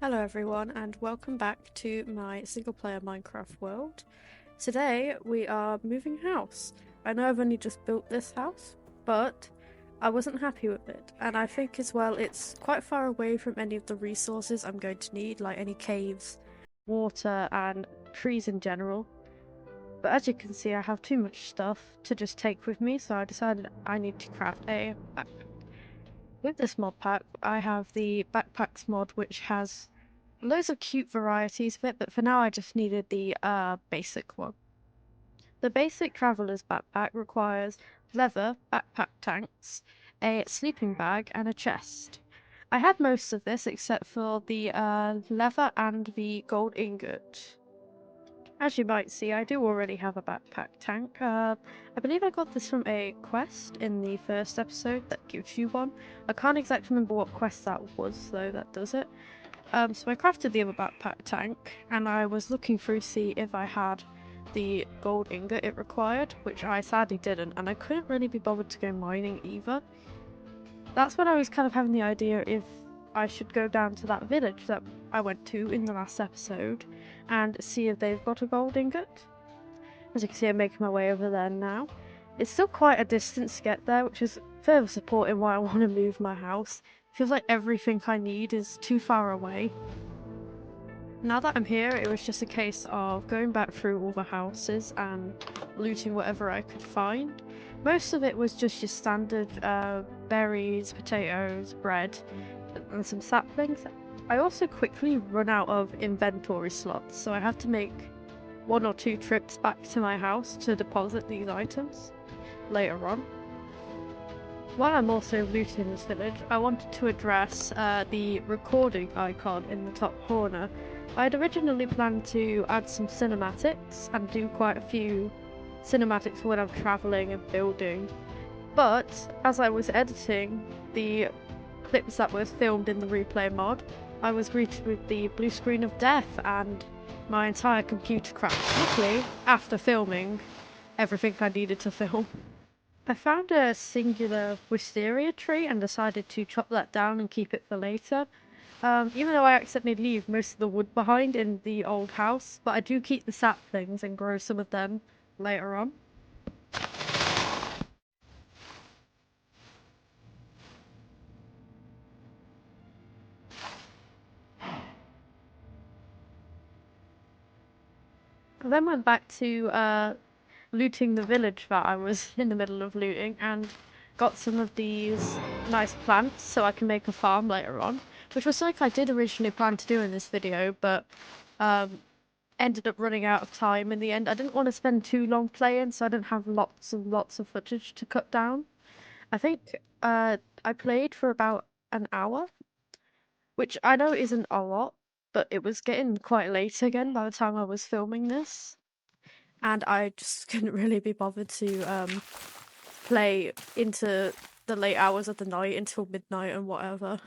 Hello everyone and welcome back to my single player Minecraft world. Today we are moving house. I know I've only just built this house, but I wasn't happy with it, and I think as well it's quite far away from any of the resources I'm going to need, like any caves, water and trees in general. But as you can see, I have too much stuff to just take with me, so I decided I need to craft a backpack. With this mod pack, I have the backpacks mod, which has loads of cute varieties of it, but for now I just needed the basic one. The basic traveler's backpack requires leather backpack tanks, a sleeping bag, and a chest. I had most of this except for the leather and the gold ingot. As you might see, I do already have a backpack tank. I believe I got this from a quest in the first episode that gives you one. I can't exactly remember what quest that was, though, that does it. So I crafted the other backpack tank, and I was looking through to see if I had the gold ingot it required, which I sadly didn't, and I couldn't really be bothered to go mining either. That's when I was kind of having the idea if I should go down to that village that I went to in the last episode and see if they've got a gold ingot. As you can see, I'm making my way over there now. It's still quite a distance to get there, which is further supporting why I want to move my house. Feels like everything I need is too far away. Now that I'm here, it was just a case of going back through all the houses and looting whatever I could find. Most of it was just your standard berries, potatoes, bread, and some saplings. I also quickly run out of inventory slots, so I have to make 1 or 2 trips back to my house to deposit these items later on. While I'm also looting this village, I wanted to address the recording icon in the top corner. I had originally planned to add some cinematics and do quite a few cinematics when I'm travelling and building, but as I was editing the clips that were filmed in the replay mod, I was greeted with the blue screen of death and my entire computer crashed. Luckily, after filming everything I needed to film. I found a singular wisteria tree and decided to chop that down and keep it for later. Even though I accidentally leave most of the wood behind in the old house, but I do keep the saplings and grow some of them later on. I then went back to looting the village that I was in the middle of looting and got some of these nice plants so I can make a farm later on, which was something I did originally plan to do in this video, but ended up running out of time in the end. I didn't want to spend too long playing, so I didn't have lots and lots of footage to cut down. I think I played for about an hour, which I know isn't a lot, but it was getting quite late again by the time I was filming this, and I just couldn't really be bothered to play into the late hours of the night until midnight and whatever.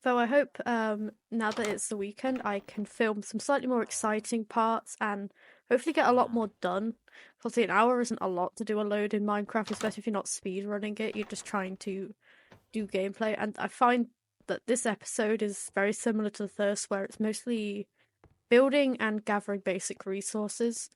Though I hope now that it's the weekend, I can film some slightly more exciting parts and hopefully get a lot more done. Obviously, an hour isn't a lot to do a load in Minecraft, especially if you're not speedrunning it. You're just trying to do gameplay, and I find that this episode is very similar to the first, where it's mostly building and gathering basic resources.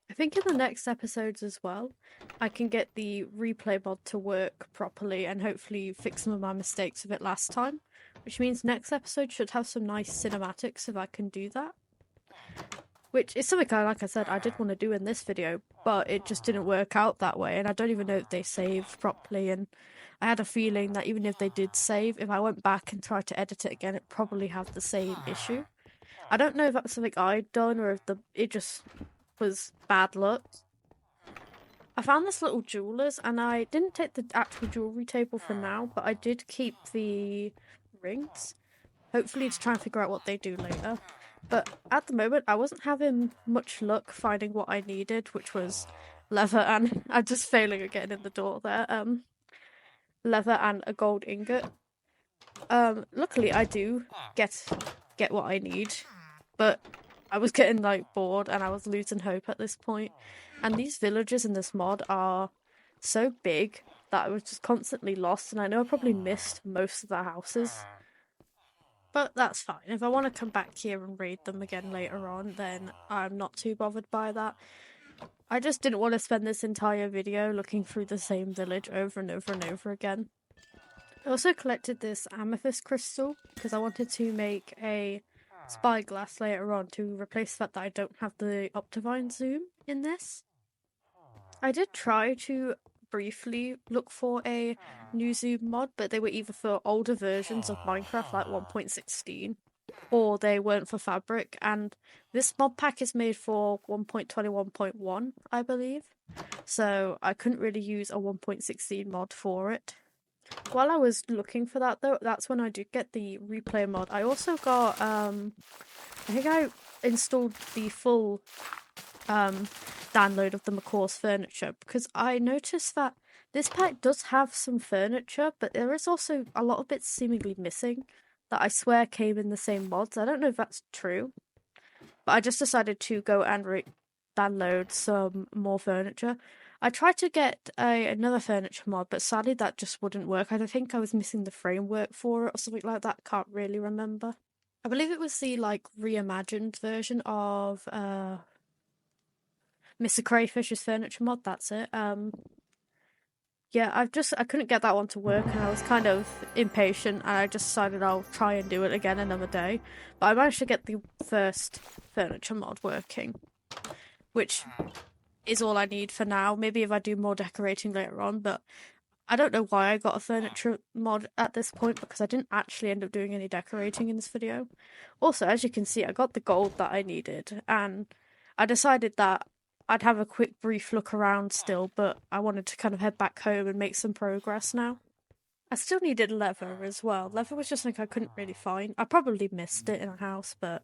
I think in the next episodes as well, I can get the replay mod to work properly and hopefully fix some of my mistakes of it last time, which means next episode should have some nice cinematics if I can do that. Which is something like I said, I did want to do in this video, but it just didn't work out that way, and I don't even know if they saved properly, and I had a feeling that even if they did save, if I went back and tried to edit it again, it'd probably have the same issue. I don't know if that's something I'd done or if it just was bad luck. I found this little jeweller's, and I didn't take the actual jewellery table for now, but I did keep the rings, hopefully to try and figure out what they do later. But at the moment, I wasn't having much luck finding what I needed, which was leather and... I'm just failing at getting in the door there. Leather and a gold ingot. Luckily I do get what I need, but I was getting like bored and I was losing hope at this point. And these villages in this mod are so big that I was just constantly lost, and I know I probably missed most of the houses. But that's fine. If I want to come back here and read them again later on, then I'm not too bothered by that. I just didn't want to spend this entire video looking through the same village over and over and over again. I also collected this amethyst crystal because I wanted to make a spyglass later on to replace the fact that I don't have the Optivine zoom in this. I did try to briefly look for a new zoom mod, but they were either for older versions of Minecraft like 1.16 or they weren't for Fabric, and this mod pack is made for 1.21.1, I believe, so I couldn't really use a 1.16 mod for it. While I was looking for that though, that's when I did get the replay mod. I also got I think I installed the full download of the McCaw's furniture because I noticed that this pack does have some furniture, but there is also a lot of bits seemingly missing that I swear came in the same mods. I don't know if that's true, but I just decided to go and download some more furniture. I tried to get another furniture mod, but sadly that just wouldn't work. I think I was missing the framework for it or something like that. Can't really remember. I believe it was the like reimagined version of Mr. Crayfish's furniture mod. That's it. Yeah, I couldn't get that one to work, and I was kind of impatient, and I just decided I'll try and do it again another day. But I managed to get the first furniture mod working, which is all I need for now. Maybe if I do more decorating later on, but I don't know why I got a furniture mod at this point because I didn't actually end up doing any decorating in this video. Also, as you can see, I got the gold that I needed, and I decided that I'd have a quick brief look around still, but I wanted to kind of head back home and make some progress now. I still needed leather as well. Leather was just something I couldn't really find. I probably missed it in a house, but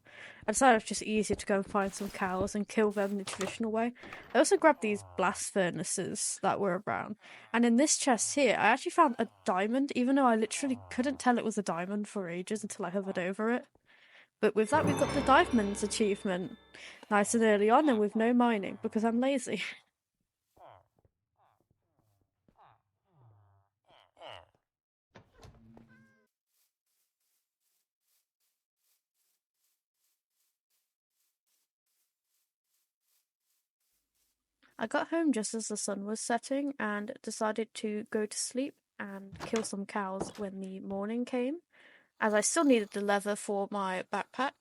I decided it was just easier to go and find some cows and kill them in the traditional way. I also grabbed these blast furnaces that were around, and in this chest here, I actually found a diamond, even though I literally couldn't tell it was a diamond for ages until I hovered over it. But with that, we've got the diamonds achievement nice and early on, and with no mining because I'm lazy. I got home just as the sun was setting and decided to go to sleep and kill some cows when the morning came, as I still needed the leather for my backpack.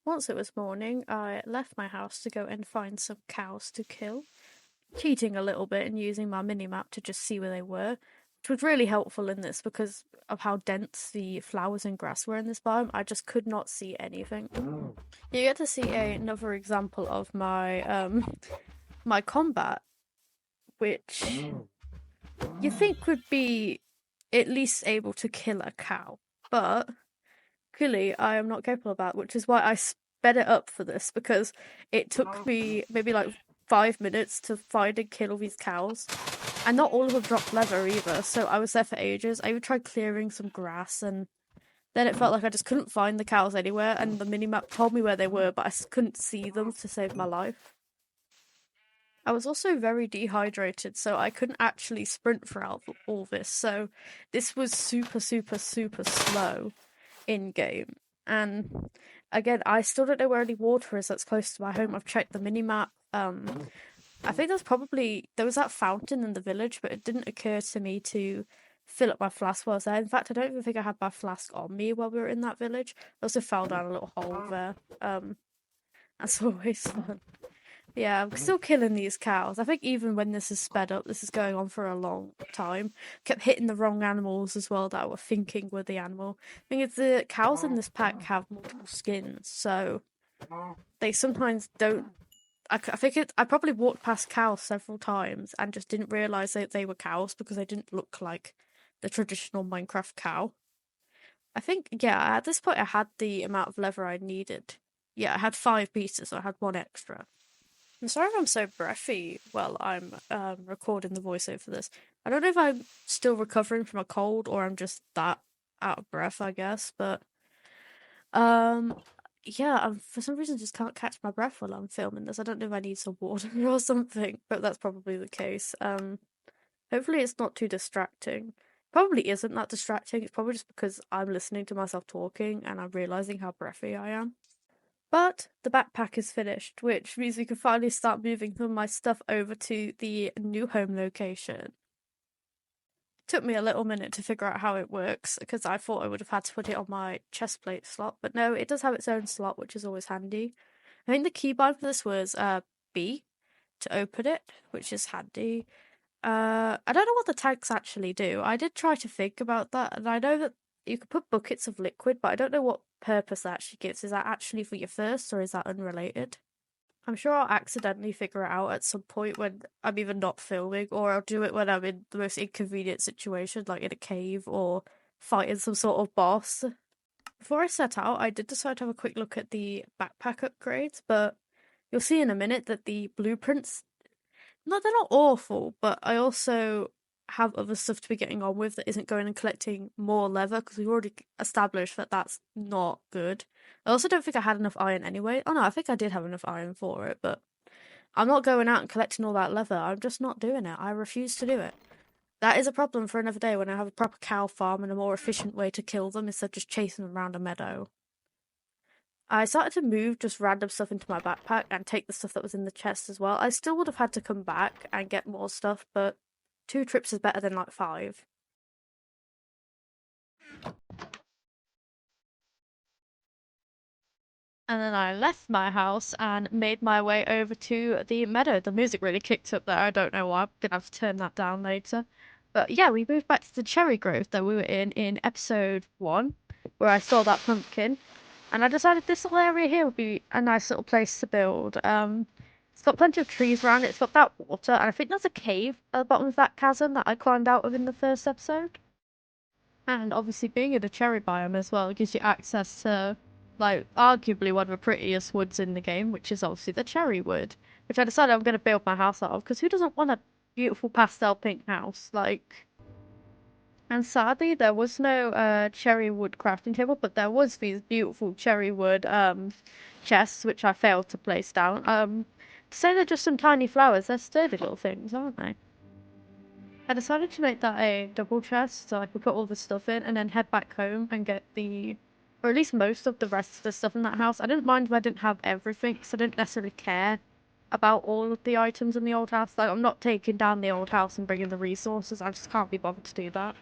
Once it was morning, I left my house to go and find some cows to kill, cheating a little bit and using my mini-map to just see where they were, which was really helpful in this because of how dense the flowers and grass were in this biome. I just could not see anything. You get to see another example of my my combat, which you think would be at least able to kill a cow, but clearly I am not capable of that, which is why I sped it up for this because it took me maybe like 5 minutes to find and kill all these cows. And not all of them dropped leather either, so I was there for ages. I even tried clearing some grass, and then it felt like I just couldn't find the cows anywhere, and the minimap told me where they were, but I couldn't see them to save my life. I was also very dehydrated, so I couldn't actually sprint throughout all this, so this was super, super, super slow in-game. And again, I still don't know where any water is that's close to my home. I've checked the minimap. I think there was that fountain in the village, but it didn't occur to me to fill up my flask while I was there. In fact, I don't even think I had my flask on me while we were in that village. I also fell down a little hole there. That's always fun. Yeah, I'm still killing these cows. I think even when this is sped up, this is going on for a long time. Kept hitting the wrong animals as well that I was thinking were the animal. I think the cows in this pack have multiple skins, so they sometimes don't. I probably walked past cows several times and just didn't realise that they were cows because they didn't look like the traditional Minecraft cow. I think, yeah, at this point I had the amount of leather I needed. Yeah, I had 5 pieces, so I had 1 extra. I'm sorry if I'm so breathy while I'm recording the voiceover for this. I don't know if I'm still recovering from a cold or I'm just that out of breath, I guess, but yeah, for some reason just can't catch my breath while I'm filming this. I don't know if I need some water or something, but that's probably the case. Hopefully it's not too distracting. Probably isn't that distracting. It's probably just because I'm listening to myself talking and I'm realizing how breathy I am. But the backpack is finished, which means we can finally start moving some of my stuff over to the new home location. Took me a little minute to figure out how it works because I thought I would have had to put it on my chest plate slot, but no, it does have its own slot, which is always handy. I think the keybind for this was B to open it, which is handy. I don't know what the tanks actually do. I did try to think about that, and I know that you could put buckets of liquid, but I don't know what purpose that actually gives. Is that actually for your thirst, or is that unrelated? I'm sure I'll accidentally figure it out at some point when I'm either not filming, or I'll do it when I'm in the most inconvenient situation, like in a cave or fighting some sort of boss. Before I set out, I did decide to have a quick look at the backpack upgrades, but you'll see in a minute that the blueprints, no, they're not awful, but I also have other stuff to be getting on with that isn't going and collecting more leather because we've already established that that's not good. I also don't think I had enough iron anyway. Oh no, I think I did have enough iron for it, but I'm not going out and collecting all that leather. I'm just not doing it. I refuse to do it. That is a problem for another day when I have a proper cow farm and a more efficient way to kill them instead of just chasing them around a meadow. I started to move just random stuff into my backpack and take the stuff that was in the chest as well. I still would have had to come back and get more stuff, but 2 trips is better than like 5. And then I left my house and made my way over to the meadow. The music really kicked up there. I don't know why. I'm gonna have to turn that down later. But yeah, we moved back to the cherry grove that we were in episode 1, where I saw that pumpkin. And I decided this little area here would be a nice little place to build. It's got plenty of trees around it. It's got that water, and I think there's a cave at the bottom of that chasm that I climbed out of in the first episode. And obviously, being in the cherry biome as well gives you access to, like, arguably one of the prettiest woods in the game, which is obviously the cherry wood, which I decided I'm going to build my house out of, because who doesn't want a beautiful pastel pink house? Like, and sadly, there was no cherry wood crafting table, but there was these beautiful cherry wood chests, which I failed to place down. To say they're just some tiny flowers, they're sturdy little things, aren't they? I decided to make that a double chest so I could put all the stuff in and then head back home and get or at least most of the rest of the stuff in that house. I didn't mind if I didn't have everything because I didn't necessarily care about all of the items in the old house. Like, I'm not taking down the old house and bringing the resources. I just can't be bothered to do that.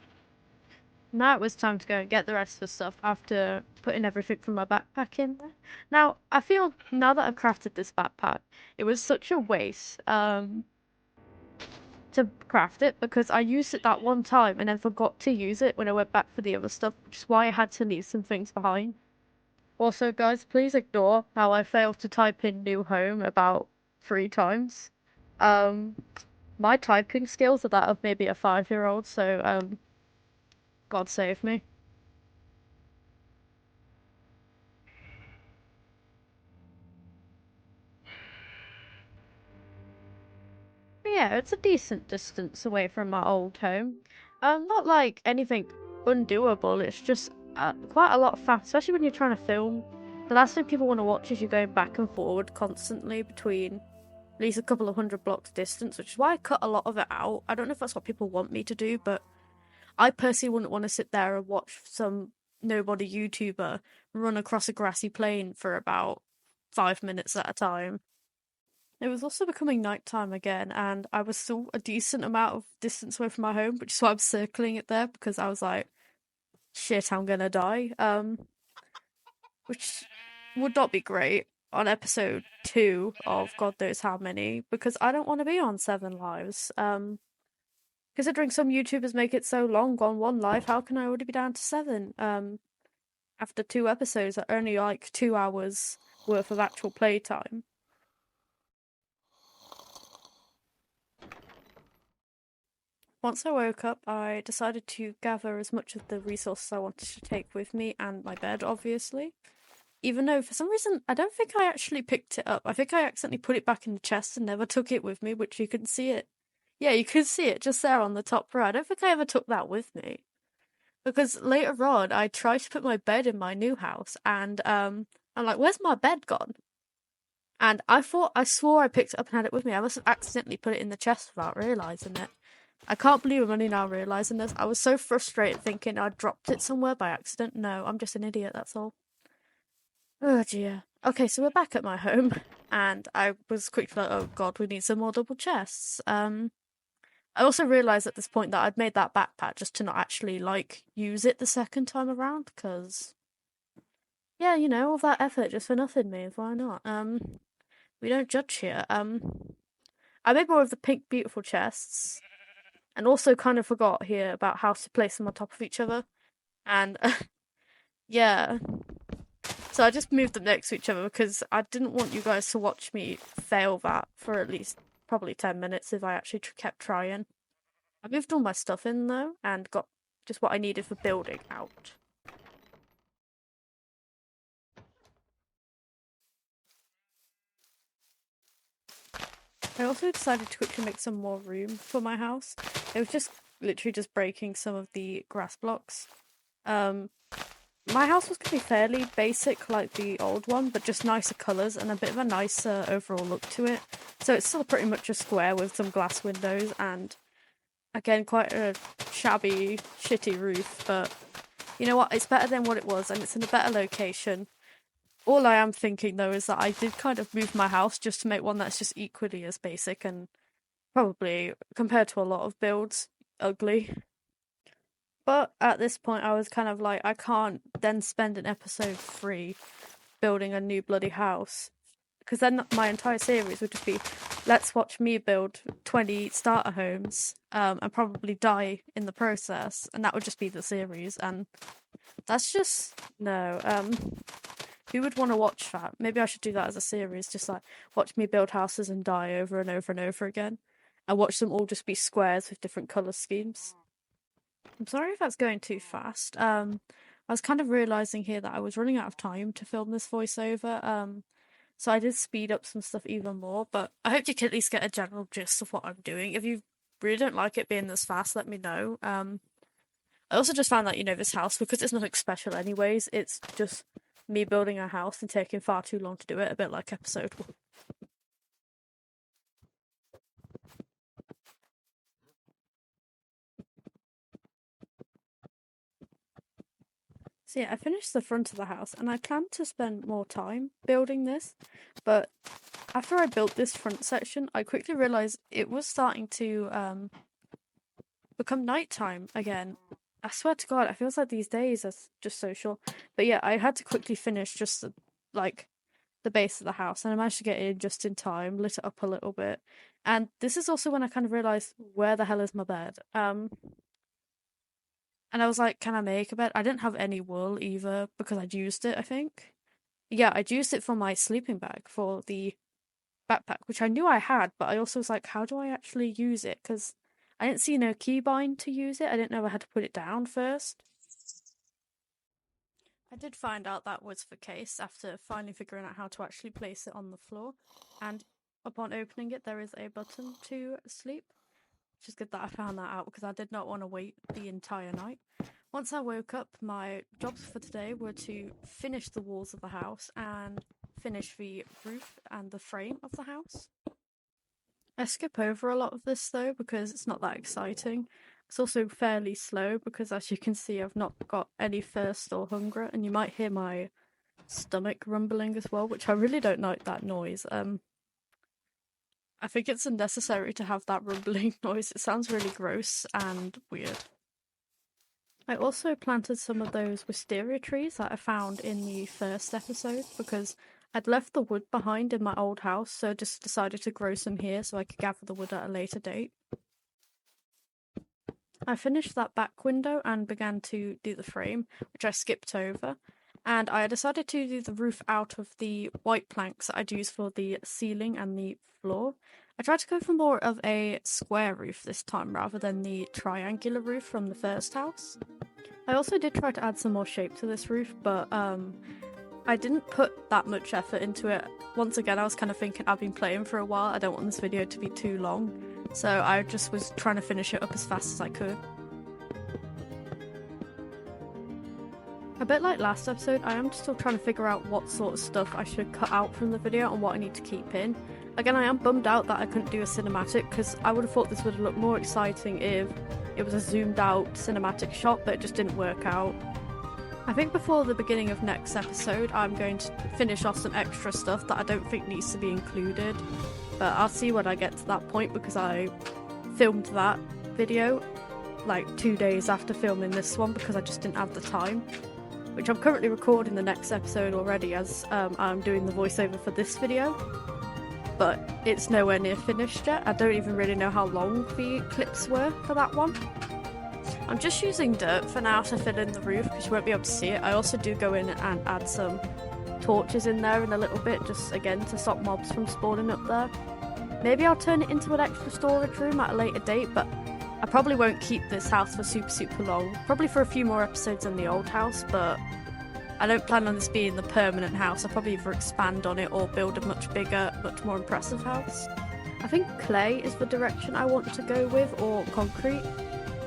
Now it was time to go and get the rest of the stuff after putting everything from my backpack in there. Now, I feel now that I've crafted this backpack, it was such a waste. To craft it because I used it that one time and then forgot to use it when I went back for the other stuff, which is why I had to leave some things behind. Also, guys, please ignore how I failed to type in new home about 3 times. Um, my typing skills are that of maybe a 5-year-old, so God save me. But yeah, it's a decent distance away from my old home. Not like anything undoable. It's just quite a lot fast, especially when you're trying to film. The last thing people want to watch is you going back and forward constantly between at least a couple of 100 blocks distance, which is why I cut a lot of it out. I don't know if that's what people want me to do, but I personally wouldn't want to sit there and watch some nobody YouTuber run across a grassy plain for about 5 minutes at a time. It was also becoming nighttime again, and I was still a decent amount of distance away from my home, which is why I'm circling it there because I was like, shit, I'm gonna die. Which would not be great on episode 2 of God knows how many, because I don't want to be on 7 lives. Considering some YouTubers make it so long on one live, how can I already be down to 7? After 2 episodes that are only like 2 hours worth of actual playtime. Once I woke up, I decided to gather as much of the resources I wanted to take with me and my bed, obviously. Even though for some reason I don't think I actually picked it up. I think I accidentally put it back in the chest and never took it with me, which you can see it. Yeah, you can see it just there on the top row. I don't think I ever took that with me. Because later on I tried to put my bed in my new house and I'm like, where's my bed gone? And I swore I picked it up and had it with me. I must have accidentally put it in the chest without realising it. I can't believe I'm only now realising this. I was so frustrated thinking I dropped it somewhere by accident. No, I'm just an idiot, that's all. Oh dear. Okay, so we're back at my home, and I was quickly like, oh god, we need some more double chests. I also realised at this point that I'd made that backpack just to not actually, like, use it the second time around, because, yeah, you know, all that effort just for nothing means, why not? We don't judge here. I made more of the pink beautiful chests, and also kind of forgot here about how to place them on top of each other, and, yeah. So I just moved them next to each other because I didn't want you guys to watch me fail that for at least probably 10 minutes if I actually kept trying. I moved all my stuff in though and got just what I needed for building out. I also decided to quickly make some more room for my house. It was just literally just breaking some of the grass blocks. My house was going to be fairly basic like the old one, but just nicer colours and a bit of a nicer overall look to it. So it's still pretty much a square with some glass windows and, again, quite a shabby, shitty roof, but you know what? It's better than what it was and it's in a better location. All I am thinking though is that I did kind of move my house just to make one that's just equally as basic and probably, compared to a lot of builds, ugly. But at this point, I was kind of like, I can't then spend an episode 3 building a new bloody house. Because then my entire series would just be, let's watch me build 20 starter homes and probably die in the process. And that would just be the series. And that's just, no. Who would want to watch that? Maybe I should do that as a series, just like watch me build houses and die over and over and over again. And watch them all just be squares with different colour schemes. I'm sorry if that's going too fast. I was kind of realizing here that I was running out of time to film this voiceover. So I did speed up some stuff even more, but I hope you can at least get a general gist of what I'm doing. If you really don't like it being this fast, let me know. I also just found that, you know, this house, because it's nothing special anyways, it's just me building a house and taking far too long to do it, a bit like episode 1. So yeah, I finished the front of the house and I planned to spend more time building this, but after I built this front section, I quickly realised it was starting to become nighttime again. I swear to God, it feels like these days are just so short. But yeah, I had to quickly finish just the base of the house, and I managed to get in just in time, lit it up a little bit. And this is also when I kind of realised, where the hell is my bed? And I was like, can I make a bed? I didn't have any wool either because I'd used it, I think. Yeah, I'd used it for my sleeping bag for the backpack, which I knew I had, but I also was like, how do I actually use it? Because I didn't see no keybind to use it. I didn't know I had to put it down first. I did find out that was the case after finally figuring out how to actually place it on the floor. And upon opening it, there is a button to sleep. Which is good that I found that out because I did not want to wait the entire night. Once I woke up, my jobs for today were to finish the walls of the house and finish the roof and the frame of the house. I skip over a lot of this though because it's not that exciting. It's also fairly slow because, as you can see, I've not got any thirst or hunger, and you might hear my stomach rumbling as well, which I really don't like that noise. I think it's unnecessary to have that rumbling noise. It sounds really gross and weird. I also planted some of those wisteria trees that I found in the first episode because I'd left the wood behind in my old house, so I just decided to grow some here so I could gather the wood at a later date. I finished that back window and began to do the frame, which I skipped over. And I decided to do the roof out of the white planks that I'd use for the ceiling and the floor. I tried to go for more of a square roof this time rather than the triangular roof from the first house. I also did try to add some more shape to this roof, but I didn't put that much effort into it. Once again, I was kind of thinking I've been playing for a while, I don't want this video to be too long, so I just was trying to finish it up as fast as I could. I bit like last episode, I am still trying to figure out what sort of stuff I should cut out from the video and what I need to keep in. Again, I am bummed out that I couldn't do a cinematic, because I would have thought this would have looked more exciting if it was a zoomed out cinematic shot, but it just didn't work out. I think before the beginning of next episode, I'm going to finish off some extra stuff that I don't think needs to be included, but I'll see when I get to that point, because I filmed that video like 2 days after filming this one because I just didn't have the time, which I'm currently recording the next episode already as I'm doing the voiceover for this video, but it's nowhere near finished yet. I don't even really know how long the clips were for that one. I'm just using dirt for now to fill in the roof because you won't be able to see it. I also do go in and add some torches in there in a little bit, just again to stop mobs from spawning up there. Maybe I'll turn it into an extra storage room at a later date, but I probably won't keep this house for super long. Probably for a few more episodes than the old house, but I don't plan on this being the permanent house. I'll probably either expand on it or build a much bigger, much more impressive house. I think clay is the direction I want to go with, or concrete.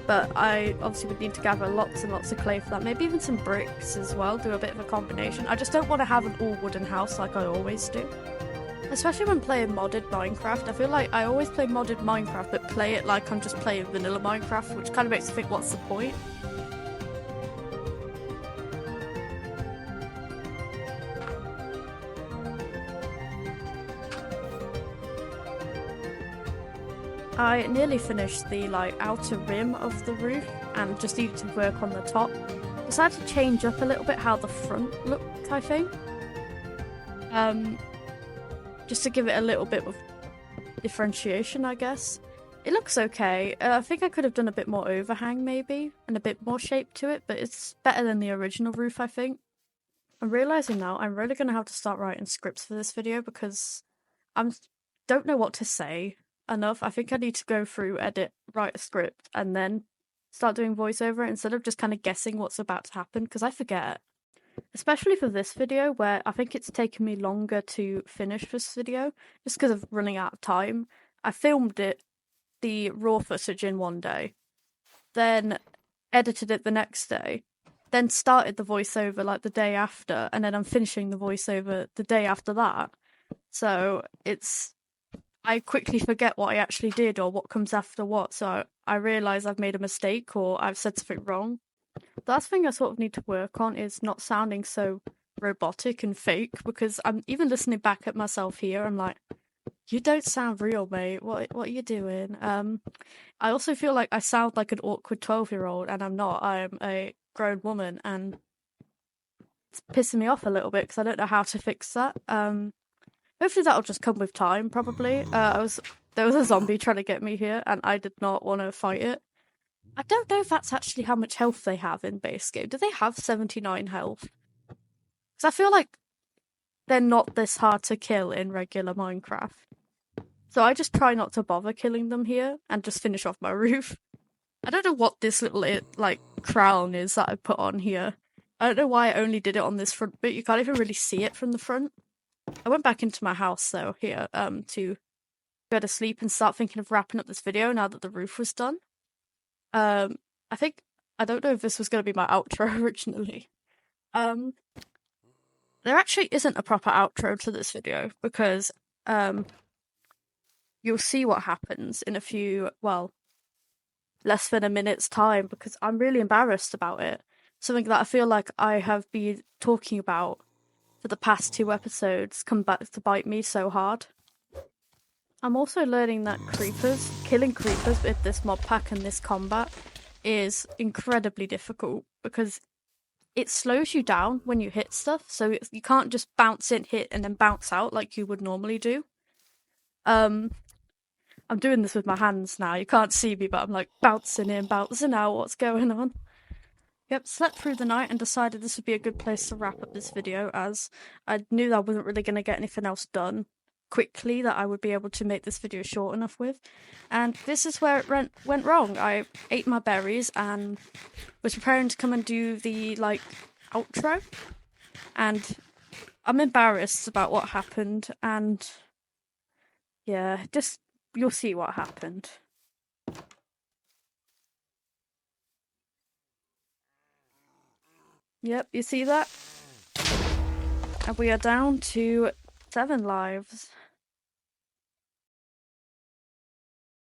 But I obviously would need to gather lots and lots of clay for that. Maybe even some bricks as well, do a bit of a combination. I just don't want to have an all wooden house like I always do. Especially when playing modded Minecraft. I feel like I always play modded Minecraft, but play it like I'm just playing vanilla Minecraft, which kind of makes me think, what's the point? I nearly finished the outer rim of the roof and just needed to work on the top. Decided to change up a little bit how the front looked, I think. Just to give it a little bit of differentiation, I guess. It looks okay. I think I could have done a bit more overhang maybe, and a bit more shape to it, but it's better than the original roof, I think. I'm realising now I'm really going to have to start writing scripts for this video because I don't know what to say enough. I think I need to go through, edit, write a script, and then start doing voiceover instead of just kind of guessing what's about to happen, because I forget. Especially for this video, where I think it's taken me longer to finish this video, just because of running out of time. I filmed the raw footage in one day, then edited it the next day, then started the voiceover like the day after, and then I'm finishing the voiceover the day after that. So I quickly forget what I actually did or what comes after what, so I realise I've made a mistake or I've said something wrong. The last thing I sort of need to work on is not sounding so robotic and fake, because I'm even listening back at myself here, I'm like, you don't sound real, mate. What are you doing? I also feel like I sound like an awkward 12-year-old, and I'm not. I'm a grown woman, and it's pissing me off a little bit because I don't know how to fix that. Hopefully that'll just come with time, probably. There was a zombie trying to get me here, and I did not want to fight it. I don't know if that's actually how much health they have in base game. Do they have 79 health? Because I feel like they're not this hard to kill in regular Minecraft. So I just try not to bother killing them here and just finish off my roof. I don't know what this little crown is that I put on here. I don't know why I only did it on this front bit. You can't even really see it from the front. I went back into my house though here to go to sleep and start thinking of wrapping up this video now that the roof was done. I don't know if this was going to be my outro originally. There actually isn't a proper outro to this video because you'll see what happens in a few, less than a minute's time, because I'm really embarrassed about it. Something that I feel like I have been talking about for the past 2 episodes come back to bite me so hard. I'm also learning that killing creepers with this mod pack and this combat is incredibly difficult because it slows you down when you hit stuff, so you can't just bounce in, hit, and then bounce out like you would normally do. I'm doing this with my hands now, you can't see me, but I'm like bouncing in, bouncing out, what's going on? Yep, slept through the night and decided this would be a good place to wrap up this video, as I knew that I wasn't really going to get anything else done quickly that I would be able to make this video short enough with. And this is where it went wrong. I ate my berries and was preparing to come and do the, outro. And I'm embarrassed about what happened, and yeah, just, you'll see what happened. Yep, you see that? And we are down to 7 lives.